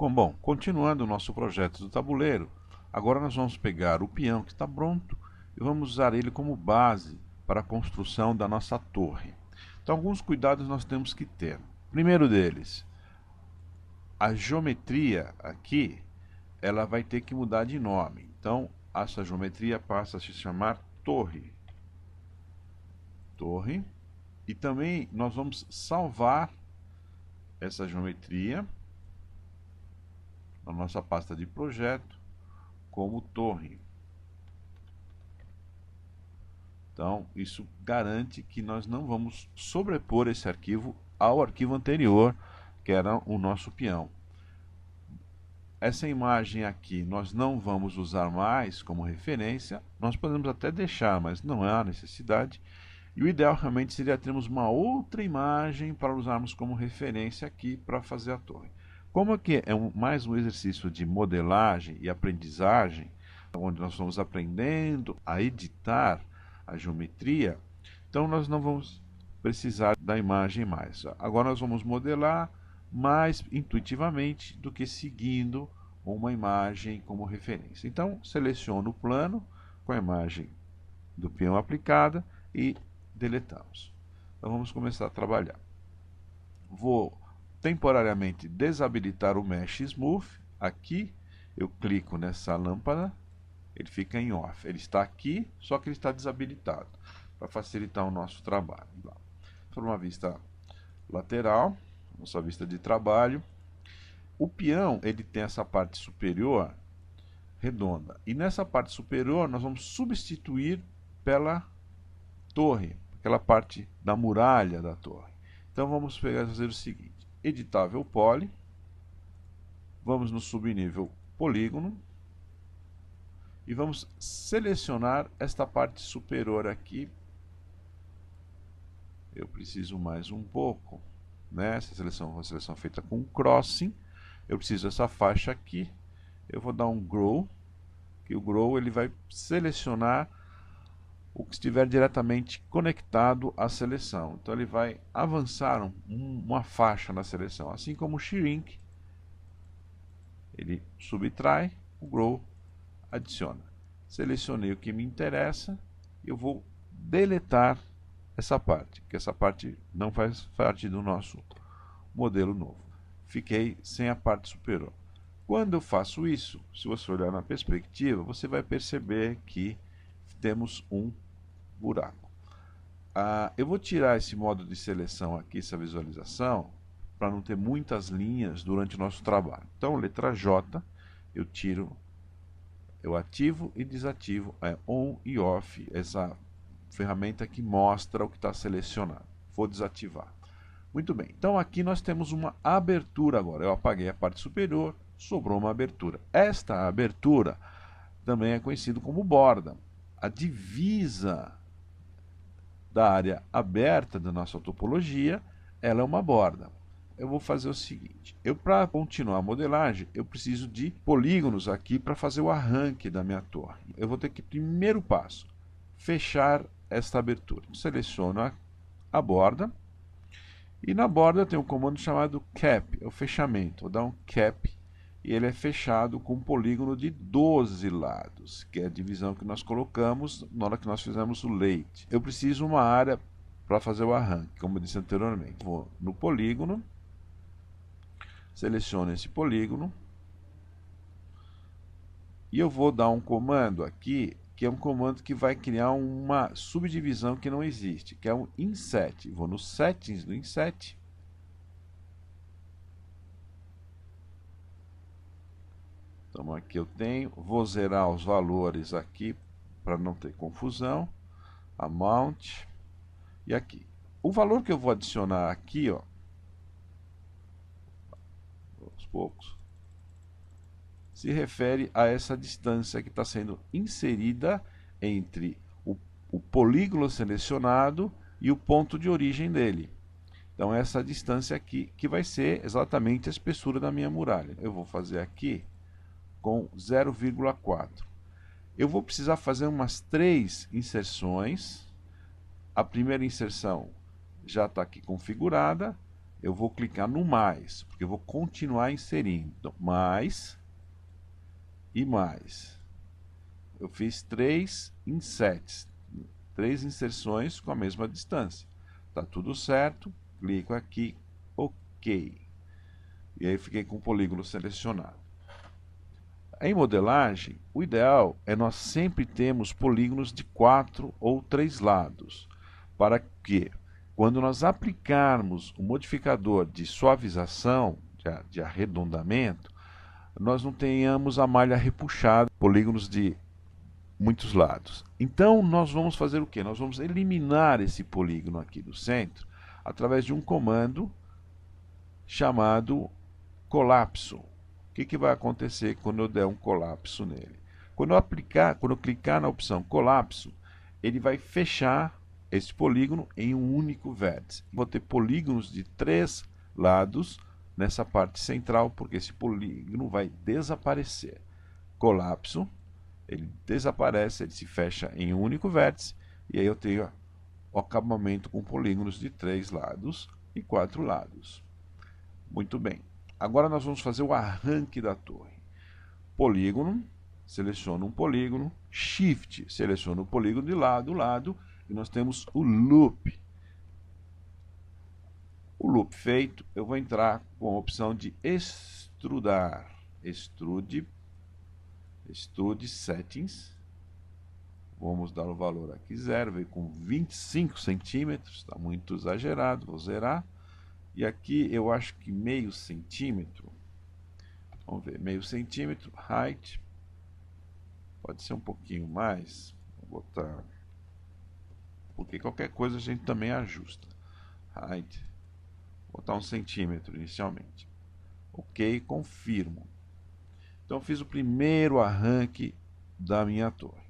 Bom, continuando o nosso projeto do tabuleiro, agora nós vamos pegar o peão que está pronto e vamos usar ele como base para a construção da nossa torre. Então, alguns cuidados nós temos que ter. Primeiro deles, a geometria aqui, ela vai ter que mudar de nome. Então, essa geometria passa a se chamar torre. Torre. E também nós vamos salvar essa geometria na nossa pasta de projeto como torre. Então, isso garante que nós não vamos sobrepor esse arquivo ao arquivo anterior, que era o nosso peão. Essa imagem aqui nós não vamos usar mais como referência, nós podemos até deixar, mas não há necessidade. E o ideal realmente seria termos uma outra imagem para usarmos como referência aqui para fazer a torre. Como aqui é mais um exercício de modelagem e aprendizagem, onde nós vamos aprendendo a editar a geometria, então nós não vamos precisar da imagem mais. Agora nós vamos modelar mais intuitivamente do que seguindo uma imagem como referência. Então seleciono o plano com a imagem do peão aplicada e deletamos. Então vamos começar a trabalhar. Vou temporariamente desabilitar o Mesh Smooth. Aqui eu clico nessa lâmpada, ele fica em off. Ele está aqui, só que ele está desabilitado, para facilitar o nosso trabalho. Para uma vista lateral, nossa vista de trabalho. O peão, ele tem essa parte superior redonda. E nessa parte superior nós vamos substituir pela torre, aquela parte da muralha da torre. Então vamos fazer o seguinte: editável poly, vamos no subnível polígono e vamos selecionar esta parte superior aqui. Eu preciso mais um pouco, né? Essa seleção é uma seleção feita com crossing. Eu preciso dessa faixa aqui. Eu vou dar um grow, que o grow ele vai selecionar o que estiver diretamente conectado à seleção. Então ele vai avançar uma faixa na seleção, assim como o shrink, ele subtrai, o grow adiciona. Selecionei o que me interessa, eu vou deletar essa parte, que essa parte não faz parte do nosso modelo novo. Fiquei sem a parte superior. Quando eu faço isso, se você olhar na perspectiva, você vai perceber que temos um buraco. Eu vou tirar esse modo de seleção aqui, essa visualização, para não ter muitas linhas durante o nosso trabalho. Então, letra J, eu tiro, eu ativo e desativo on e off, essa ferramenta que mostra o que está selecionado. Vou desativar. Muito bem, então aqui nós temos uma abertura agora. Eu apaguei a parte superior, sobrou uma abertura. Esta abertura também é conhecida como borda. A divisa da área aberta da nossa topologia, ela é uma borda. Eu vou fazer o seguinte: para continuar a modelagem, eu preciso de polígonos aqui para fazer o arranque da minha torre. Eu vou ter que, primeiro passo, fechar esta abertura. Seleciono a borda. E na borda tem um comando chamado cap, é o fechamento. Vou dar um cap e ele é fechado com um polígono de 12 lados, que é a divisão que nós colocamos na hora que nós fizemos o layout. Eu preciso uma área para fazer o arranque, como eu disse anteriormente. Vou no polígono, seleciono esse polígono e eu vou dar um comando aqui, que é um comando que vai criar uma subdivisão que não existe, que é um inset. Vou no settings do inset. Então aqui eu tenho, vou zerar os valores aqui para não ter confusão. Amount. E aqui. O valor que eu vou adicionar aqui, ó, aos poucos, se refere a essa distância que está sendo inserida entre o polígono selecionado e o ponto de origem dele. Então essa distância aqui que vai ser exatamente a espessura da minha muralha. Eu vou fazer aqui com 0,4. Eu vou precisar fazer umas 3 inserções. A primeira inserção já está aqui configurada. eu vou clicar no mais, porque eu vou continuar inserindo. Então, mais e mais. Eu fiz 3 insets, 3 inserções com a mesma distância. Tá tudo certo, clico aqui, OK. E aí fiquei com o polígono selecionado. Em modelagem, o ideal é nós sempre termos polígonos de 4 ou 3 lados, para que, quando nós aplicarmos o modificador de suavização, de arredondamento, nós não tenhamos a malha repuxada, polígonos de muitos lados. Então, nós vamos fazer o quê? Nós vamos eliminar esse polígono aqui do centro através de um comando chamado colapso. O que vai acontecer quando eu der um colapso nele? Quando eu clicar na opção colapso, ele vai fechar esse polígono em um único vértice. Vou ter polígonos de 3 lados nessa parte central, porque esse polígono vai desaparecer. Colapso, ele desaparece, ele se fecha em um único vértice, e aí eu tenho o acabamento com polígonos de 3 lados e 4 lados. Muito bem. Agora nós vamos fazer o arranque da torre. Polígono, seleciono um polígono, Shift, seleciono o polígono de lado, e nós temos o loop. O loop feito, eu vou entrar com a opção de extrudar. Extrude Settings. Vamos dar o valor aqui 0, veio com 25 centímetros, está muito exagerado, vou zerar. E aqui eu acho que meio centímetro, vamos ver, meio centímetro, height, pode ser um pouquinho mais, vou botar, porque qualquer coisa a gente também ajusta. Height, vou botar 1 centímetro inicialmente. OK, confirmo. Então fiz o primeiro arranque da minha torre.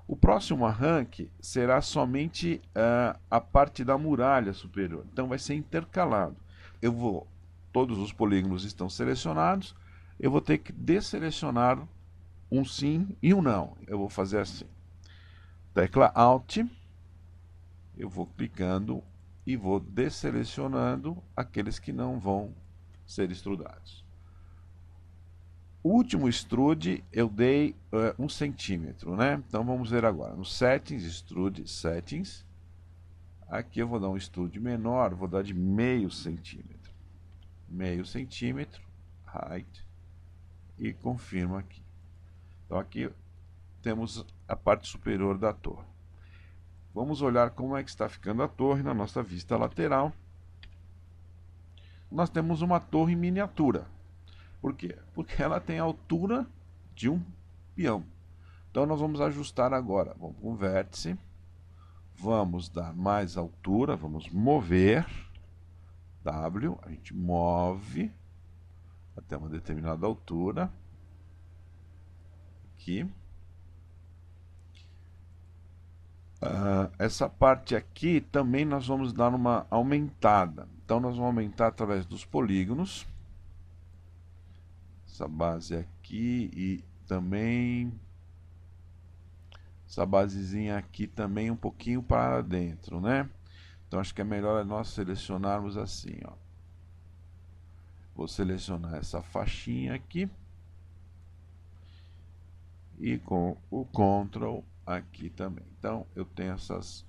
O próximo arranque será somente a parte da muralha superior. Então vai ser intercalado. Todos os polígonos estão selecionados. Eu vou ter que desselecionar um sim e um não. Eu vou fazer assim. Tecla Alt. Eu vou clicando e vou desselecionando aqueles que não vão ser extrudados. O último extrude eu dei 1 centímetro, né? Então vamos ver agora. No Settings, Extrude Settings. Aqui eu vou dar um extrude menor, vou dar de meio centímetro. Meio centímetro, height, e confirmo aqui. Então aqui temos a parte superior da torre. Vamos olhar como é que está ficando a torre na nossa vista lateral. Nós temos uma torre em miniatura. Por quê? Porque ela tem a altura de um peão. Então nós vamos ajustar agora. Vamos para um vértice. Vamos dar mais altura. Vamos mover. W. A gente move até uma determinada altura. Aqui. Essa parte aqui também nós vamos dar uma aumentada. Então nós vamos aumentar através dos polígonos. Essa base aqui e também essa basezinha aqui também um pouquinho para dentro, né? Então acho que é melhor nós selecionarmos assim, ó. Vou selecionar essa faixinha aqui e com o Ctrl aqui também. Então eu tenho essas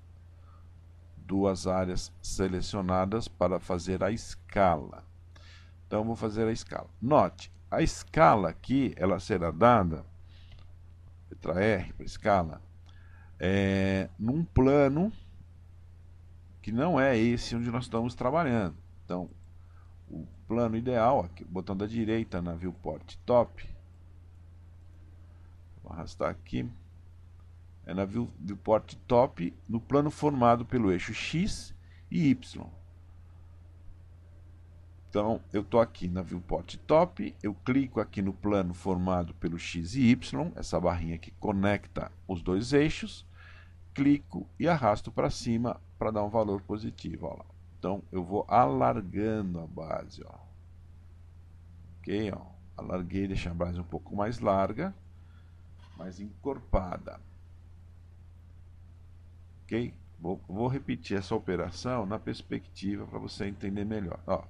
duas áreas selecionadas para fazer a escala. Então vou fazer a escala. Note, a escala aqui, ela será dada, letra R para escala, num plano que não é esse onde nós estamos trabalhando. Então, o plano ideal, aqui, botão da direita na Viewport Top, vou arrastar aqui, é na Viewport Top, no plano formado pelo eixo X e Y. Então, eu estou aqui na Viewport Top, eu clico aqui no plano formado pelo X e Y, essa barrinha que conecta os dois eixos, clico e arrasto para cima para dar um valor positivo. Ó lá. Então, eu vou alargando a base. Ó. Ok? Ó. Alarguei, deixei a base um pouco mais larga, mais encorpada. Ok? Vou repetir essa operação na perspectiva para você entender melhor. Ó.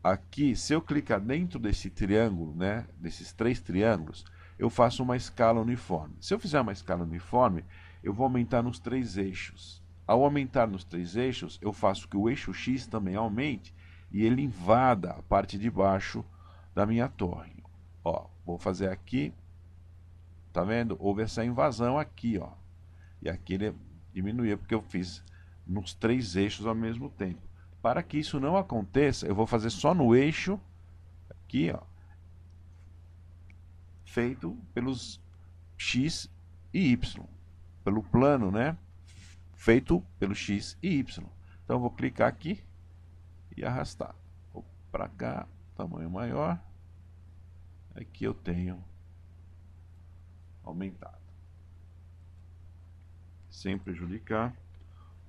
aqui, se eu clicar dentro desse triângulo, né, desses 3 triângulos, eu faço uma escala uniforme. Se eu fizer uma escala uniforme, eu vou aumentar nos 3 eixos. Ao aumentar nos 3 eixos, eu faço que o eixo X também aumente e ele invada a parte de baixo da minha torre. Ó, vou fazer aqui, tá vendo? Houve essa invasão aqui, ó. E aqui ele diminuiu porque eu fiz nos 3 eixos ao mesmo tempo. Para que isso não aconteça, eu vou fazer só no eixo aqui, ó, feito pelos X e Y, pelo plano, né? Feito pelo X e Y. Então eu vou clicar aqui e arrastar. Vou para cá, tamanho maior. Aqui eu tenho aumentado. Sem prejudicar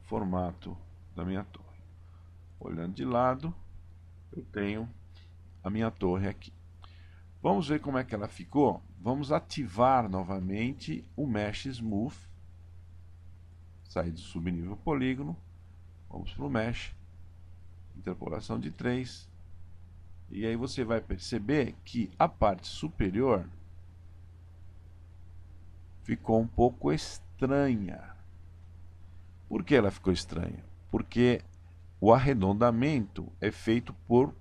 o formato da minha torre. Olhando de lado, eu tenho a minha torre aqui. Vamos ver como é que ela ficou? Vamos ativar novamente o Mesh Smooth. Sair do subnível polígono. Vamos para o Mesh. Interpolação de 3. E aí você vai perceber que a parte superior ficou um pouco estranha. Por que ela ficou estranha? Porque o arredondamento é feito por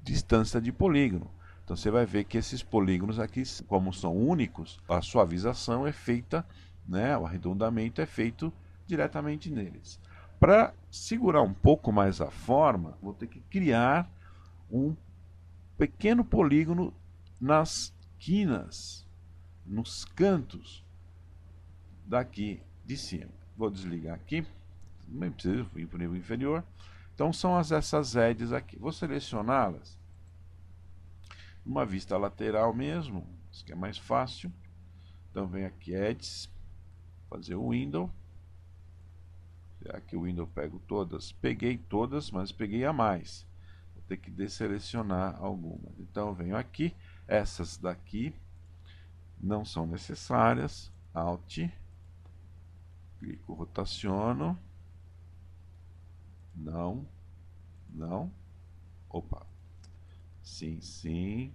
distância de polígono. Então você vai ver que esses polígonos aqui, como são únicos, a suavização é feita, né, o arredondamento é feito diretamente neles. Para segurar um pouco mais a forma, vou ter que criar um pequeno polígono nas quinas, nos cantos daqui de cima. Vou desligar aqui, nem preciso ir para o nível inferior. Então são essas edges aqui. Vou selecioná-las numa vista lateral mesmo, isso que é mais fácil. Então vem aqui edges, fazer o window. Será que o window eu pego todas? Peguei todas, mas peguei a mais. Vou ter que desselecionar algumas. Então eu venho aqui, essas daqui não são necessárias. Alt, clico, rotaciono. Não, não. Opa. Sim, sim.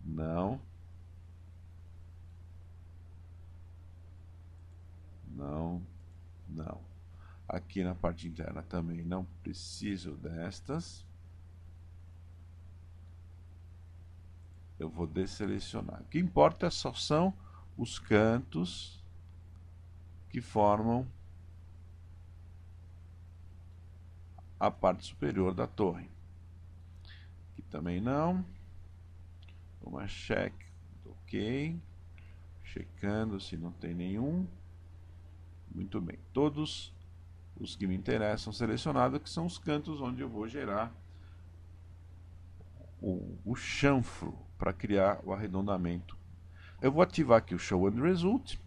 Não. Não, não. Aqui na parte interna também não preciso destas. Eu vou desselecionar. O que importa só são os cantos que formam a parte superior da torre. Aqui também não. Uma check, ok. Checando se não tem nenhum. Muito bem. Todos os que me interessam selecionados, que são os cantos onde eu vou gerar o chanfro para criar o arredondamento. Eu vou ativar aqui o Show and Result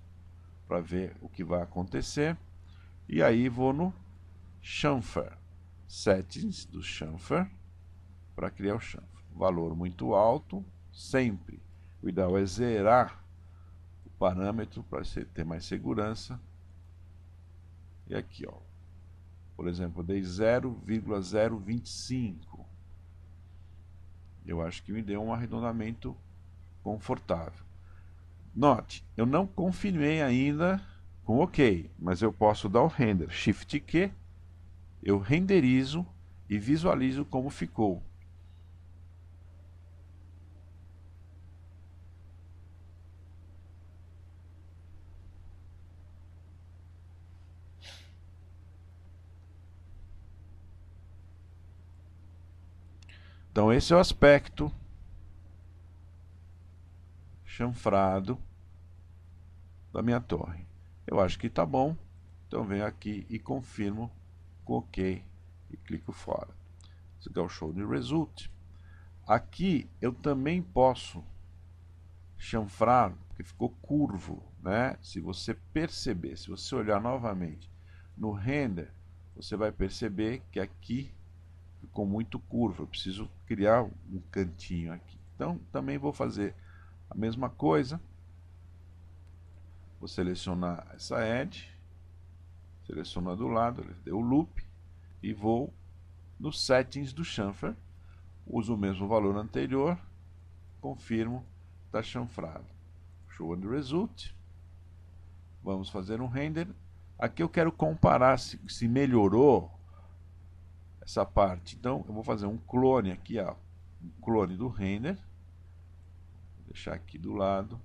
para ver o que vai acontecer. E aí vou no Chamfer, Settings do Chamfer, para criar o chanfro. Valor muito alto, sempre. O ideal é zerar o parâmetro para você ter mais segurança. E aqui, ó, por exemplo, eu dei 0,025. Eu acho que me deu um arredondamento confortável. Note, eu não confirmei ainda com OK, mas eu posso dar o render, Shift Q, eu renderizo e visualizo como ficou. Então esse é o aspecto chanfrado da minha torre. Eu acho que está bom, então venho aqui e confirmo com OK e clico fora. Desligar o Show de Result. Aqui eu também posso chanfrar, porque ficou curvo, né? Se você perceber, se você olhar novamente no render, você vai perceber que aqui ficou muito curvo. Eu preciso criar um cantinho aqui. Então também vou fazer a mesma coisa. Vou selecionar essa edge, selecionar do lado, deu o loop, e vou nos settings do chamfer Uso o mesmo valor anterior, confirmo, está chanfrado. Show and result. Vamos fazer um render. Aqui eu quero comparar se melhorou essa parte. Então eu vou fazer um clone aqui, ó, um clone do render. Vou deixar aqui do lado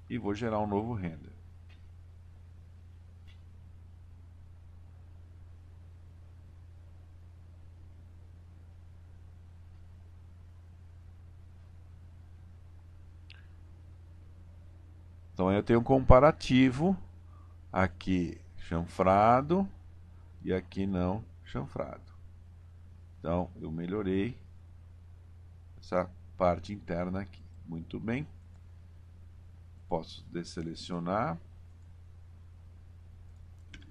e vou gerar um novo render. Então eu tenho um comparativo aqui chanfrado e aqui não chanfrado. Então eu melhorei essa parte interna aqui. Muito bem. Posso desselecionar.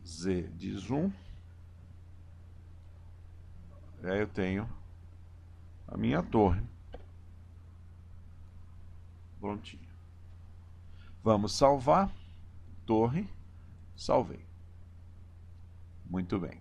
Z de zoom. E aí eu tenho a minha torre. Prontinho. Vamos salvar. Torre. Salvei. Muito bem.